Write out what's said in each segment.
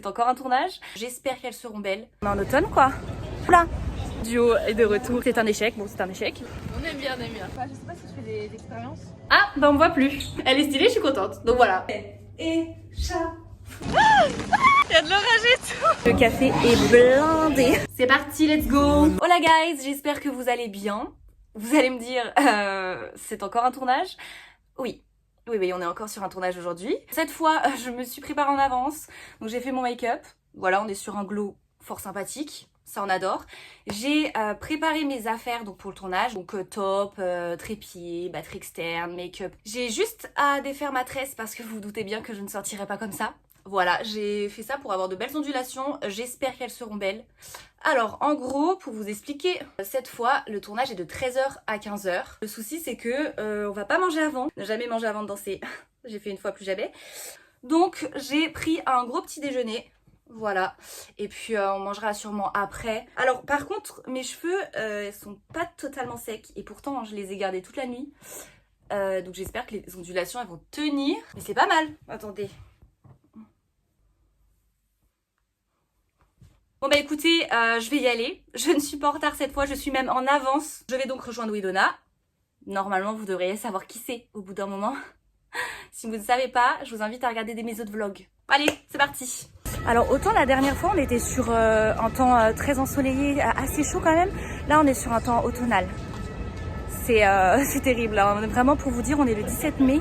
C'est encore un tournage, j'espère qu'elles seront belles. On est en automne quoi. Oula, duo est de retour, c'est un échec, bon c'est un échec. On aime bien, on aime bien. Enfin, je sais pas si je fais des expériences. Ah bah on me voit plus. Elle est stylée, je suis contente, donc voilà. Et chat. Il y a de l'orage et tout. Le café est blindé. C'est parti, let's go. Hola guys, j'espère que vous allez bien. Vous allez me dire, c'est encore un tournage? Oui. Oui, on est encore sur un tournage aujourd'hui. Cette fois, je me suis préparée en avance. Donc j'ai fait mon make-up. Voilà, on est sur un glow fort sympathique. Ça, on adore. J'ai préparé mes affaires donc pour le tournage. Donc top, trépied, batterie externe, make-up. J'ai juste à défaire ma tresse parce que vous vous doutez bien que je ne sortirai pas comme ça. Voilà, j'ai fait ça pour avoir de belles ondulations. J'espère qu'elles seront belles. Alors, en gros, pour vous expliquer, cette fois, le tournage est de 13h à 15h. Le souci, c'est que on va pas manger avant. Ne jamais manger avant de danser. J'ai fait une fois, plus jamais. Donc, j'ai pris un gros petit déjeuner. Voilà. Et puis, on mangera sûrement après. Alors, par contre, mes cheveux, ils sont pas totalement secs. Et pourtant, je les ai gardés toute la nuit. Donc, j'espère que les ondulations, elles vont tenir. Mais c'est pas mal. Attendez. Bon bah écoutez, je vais y aller. Je ne suis pas en retard cette fois, je suis même en avance. Je vais donc rejoindre Widona. Normalement, vous devriez savoir qui c'est au bout d'un moment. Si vous ne savez pas, je vous invite à regarder mes autres vlogs. Allez, c'est parti. Alors autant la dernière fois, on était sur un temps très ensoleillé, assez chaud quand même. Là, on est sur un temps automnal. C'est terrible. Hein. Vraiment, pour vous dire, on est le 17 mai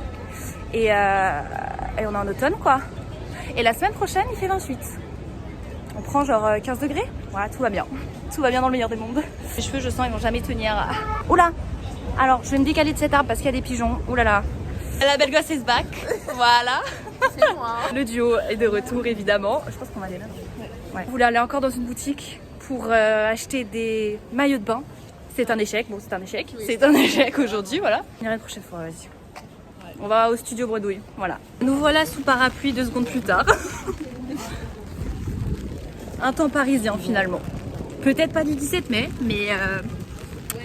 et on est en automne quoi. Et la semaine prochaine, il fait 28. On prend genre 15 degrés. Voilà, tout va bien. Tout va bien dans le meilleur des mondes. Les cheveux, je sens, ils vont jamais tenir. Oula. Alors, je vais me décaler de cet arbre parce qu'il y a des pigeons. Oulala. La belle gosse is back. Voilà. C'est moi. Hein. Le duo est de retour, évidemment. Je pense qu'on va aller là. Ouais. Vous voulez aller encore dans une boutique pour acheter des maillots de bain. C'est un échec. Bon, c'est un échec. Oui, c'est un échec aujourd'hui, voilà. On ira une prochaine fois, vas-y. Ouais. On va au studio Bredouille. Voilà. Nous voilà sous parapluie 2 secondes plus tard. Un temps parisien finalement. Peut-être pas du 17 mai, mais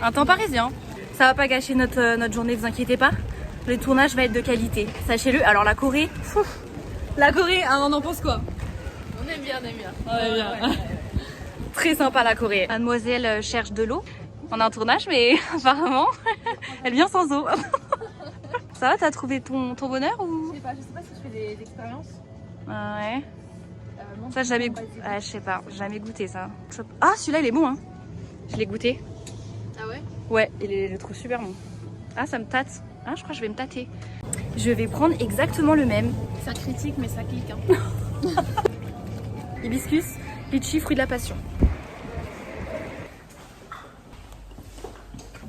un temps parisien. Ça va pas gâcher notre journée, vous inquiétez pas. Le tournage va être de qualité, sachez-le. Alors la Corée, la Corée, on en pense quoi? On aime bien, on aime bien. On aime bien. Ouais. Très sympa la Corée. Mademoiselle cherche de l'eau. On a un tournage, mais apparemment, elle vient sans eau. Ça va, t'as trouvé ton bonheur ou? Je sais pas si je fais des expériences. Ouais. Ça, j'ai jamais goûté. Ah, je sais pas, j'ai jamais goûté ça. Ah, celui-là, il est bon, hein. Je l'ai goûté. Ah ouais? Ouais, je le trouve super bon. Ah, ça me tâte. Ah, je crois que je vais me tâter. Je vais prendre exactement le même. Ça critique, mais ça clique. Hein. Hibiscus, litchi, fruit de la passion.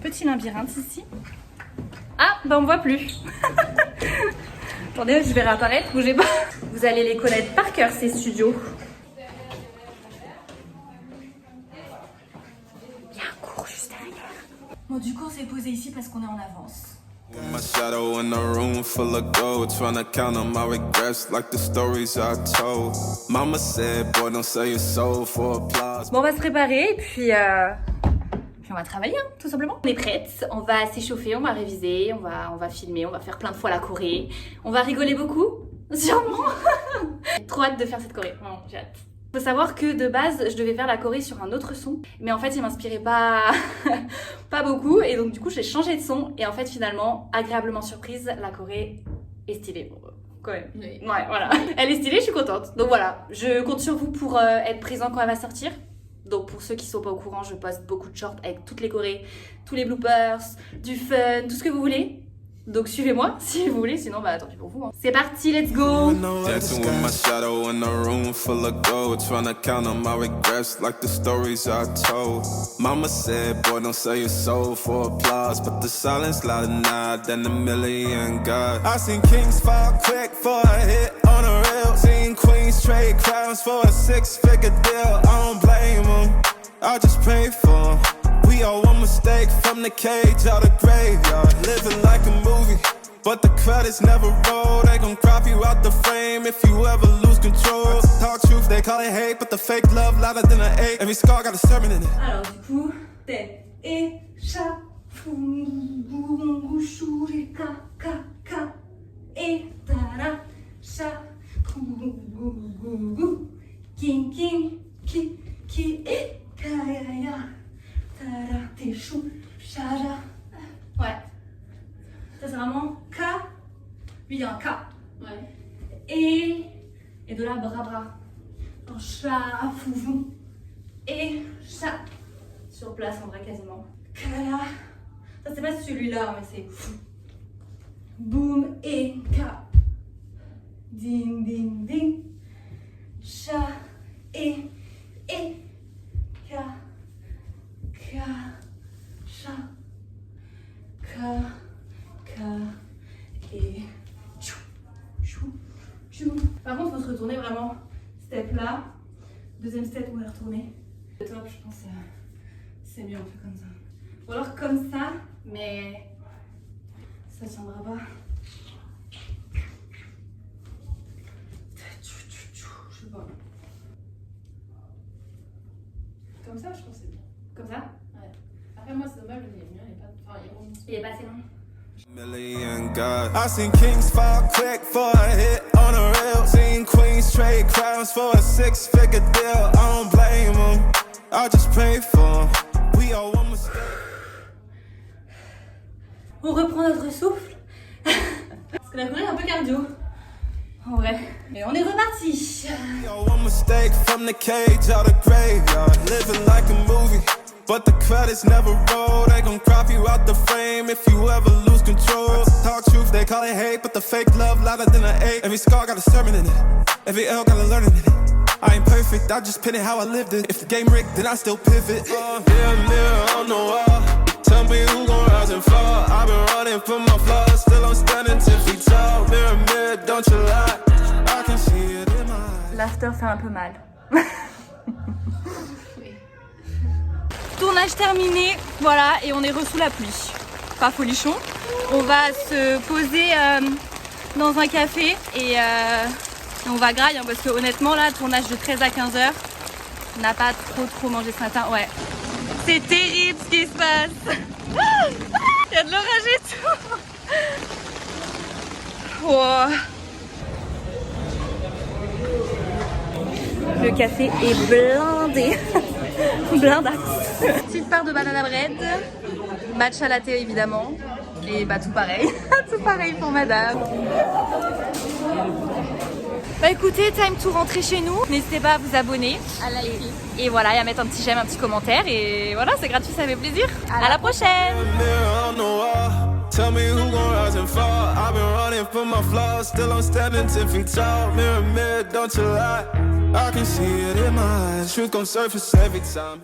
Petit labyrinthe ici. Ah, bah on me voit plus. Attendez, je vais réapparaître, bougez pas. Vous allez les connaître par cœur, ces studios. Il y a un cours juste derrière. Bon, du coup, on s'est posé ici parce qu'on est en avance. My shadow in a room full of gold, trying to count on my regrets like the stories I told. Mama said, boy, don't sell your soul for applause. Bon, on va se préparer et puis on va travailler, hein, tout simplement. On est prête, on va s'échauffer, on va réviser, on va filmer, on va faire plein de fois la Corée. On va rigoler beaucoup, sûrement. J'ai trop hâte de faire cette Corée, vraiment, j'ai hâte. Faut savoir que de base, je devais faire la Corée sur un autre son, mais en fait, il m'inspirait pas beaucoup, et donc du coup, j'ai changé de son, et en fait, finalement, agréablement surprise, la Corée est stylée. Quand même. Oui. Ouais, voilà. Elle est stylée, je suis contente. Donc voilà, je compte sur vous pour être présent quand elle va sortir. Donc pour ceux qui sont pas au courant, je poste beaucoup de shorts avec toutes les Corées, tous les bloopers, du fun, tout ce que vous voulez. Donc suivez-moi si vous voulez, sinon bah tant pis pour vous. Hein. C'est parti, let's go! Dancing with my shadow in a room full of gold, trying to count on my regrets like the stories I told. Mama said, boy, don't sell your soul for applause, but the silence louder now than a million gods. I seen kings fall quick for a hit on a reel, seen queens trade crowns for a 6-figure deal. I don't blame them, I just pray for them. We all one mistake from the cage out the graveyard. Living like a movie, but the credits never roll. They gon' crop you out the frame if you ever lose control. Talk truth, they call it hate, but the fake love louder than an 8. Every scar got a sermon in it. Alors du coup, tête et chat, et tara, chat, King, king, ki, et kaya, tada, t'es chou, chaja. Ouais. Ça c'est vraiment K. Lui il y a un K. Ouais. Et de là bras. En chat, foufou. Et chat. Sur place en vrai quasiment. Kaya. Ça c'est pas celui-là mais c'est fou. Boum et K. Ding ding ding. Chat et K. K. Chat. K. Et chou, chou, chou. Par contre, faut se retourner vraiment. Step là. Deuxième step, on va retourner. Le top, je pense, c'est mieux, on fait comme ça. Ou alors comme ça, mais ça tiendra pas. Je sais pas. Comme ça, je pense que c'est bien. Comme ça? Ouais. Après, moi, c'est dommage, le mien, il est pas. Enfin, Il est pas assez long. Million God. I seen kings fall quick for a hit on a reel. Seen queens trade crowns for a six-figure deal. I don't blame them. I just pray for them. We all one mistake. On reprend notre souffle. Parce qu'on a couru un peu cardio. En vrai. Et on est reparti. We all one mistake from the cage out of graveyard. Living like a movie. But the credits never roll. They gon' crop you out the frame if you ever lose control. Talk truth, they call it hate, but the fake love louder than an ache. Every scar got a sermon in it. Every L got a learning in it. I ain't perfect, I just pin it how I lived it. If the game rigged, then I still pivot. Mirror on the wall. Tell me who gon' rise and fall. I've been running from my flaws, still I'm standing 10 feet tall. Mirror, don't you lie. I can see it in my eyes. L'after fait un peu mal. Tournage terminé, voilà, et on est sous la pluie. Pas folichon. On va se poser dans un café et on va grailler, hein, parce que honnêtement là, tournage de 13 à 15 heures, on n'a pas trop mangé ce matin. Ouais, c'est terrible ce qui se passe. Il y a de l'orage et tout. Wow. Le café est blindé. Blindax. Petite part de banana bread, matcha latte évidemment, et bah tout pareil, tout pareil pour madame. Bah écoutez, time to rentrer chez nous. N'hésitez pas à vous abonner, à liker, et voilà, et à mettre un petit j'aime, un petit commentaire, et voilà, c'est gratuit, ça fait plaisir. À la prochaine. Tell me who gon' rise and fall. I've been running from my flaws, still I'm standing 10 feet tall. Mirror, don't you lie. I can see it in my eyes. Truth gon' surface every time.